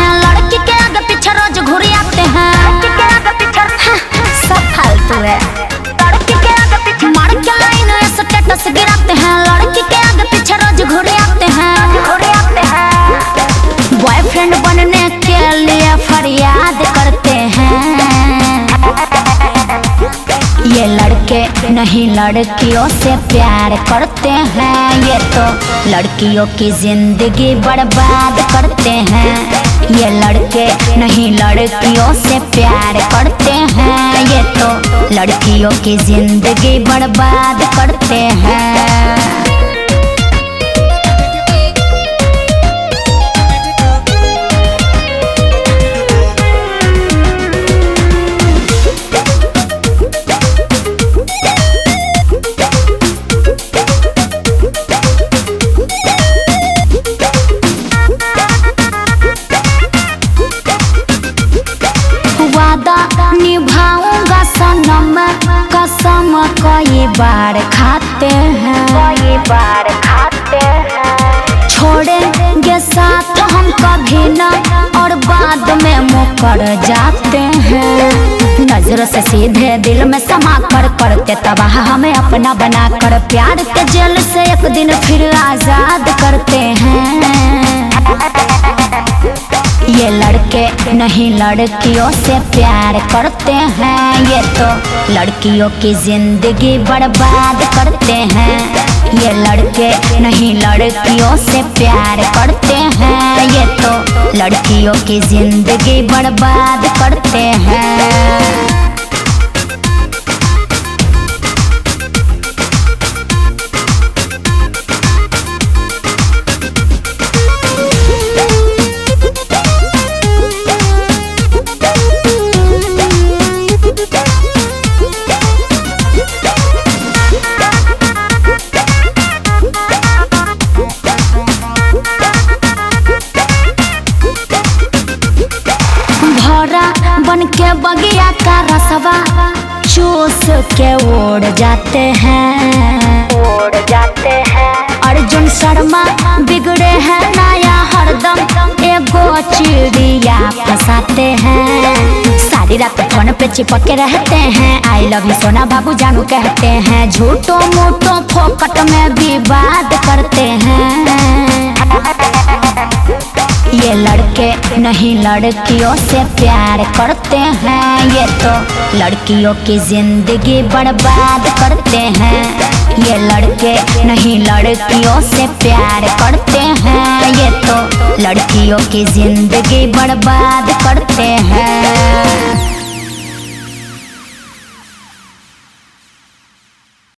हैं, लड़की के आगे पीछे रोज घूरी आते हैं। सब फालतू है। लड़की के आगे पीछे मार के लाइन स्टेटस गिराते हैं, लड़की के आगे पीछे रोज घूरी आते हैं। बॉयफ्रेंड बनने के लिए फरियाद करते हैं। ये लड़के नहीं लड़कियों से प्यार करते हैं, ये तो लड़कियों की जिंदगी बर्बाद करते हैं। ये लड़के नहीं लड़कियों से प्यार करते हैं, ये तो लड़कियों की जिंदगी बर्बाद करते हैं। निभाऊंगा सनम कसम कई बार खाते हैं, छोड़ेंगे साथ हम कभी न और बाद में मुकर जाते हैं। नजर से सीधे दिल में समा कर करते तबाह हमें अपना बनाकर, प्यार के जेल से एक दिन फिर आजाद करते हैं। ये लड़के नहीं लड़कियों से प्यार करते हैं, ये तो लड़कियों की जिंदगी बर्बाद करते हैं। ये लड़के नहीं लड़कियों से प्यार करते हैं, ये तो लड़कियों की जिंदगी बर्बाद करते हैं। बन के बगिया का रसवा चूस के उड़ जाते हैं। अर्जुन शर्मा बिगड़े हैं नया हरदम, एगो चिड़िया फंसाते हैं। सारी रात फोन पे चिपके रहते हैं, आई लव यू सोना बाबू जानू कहते हैं। झूठो मूठो फोकट में विवाद करते हैं। ये लड़के नहीं लड़कियों से प्यार करते हैं, ये तो लड़कियों की जिंदगी बर्बाद करते हैं। ये लड़के नहीं लड़कियों से प्यार करते हैं, ये तो लड़कियों की जिंदगी बर्बाद करते हैं।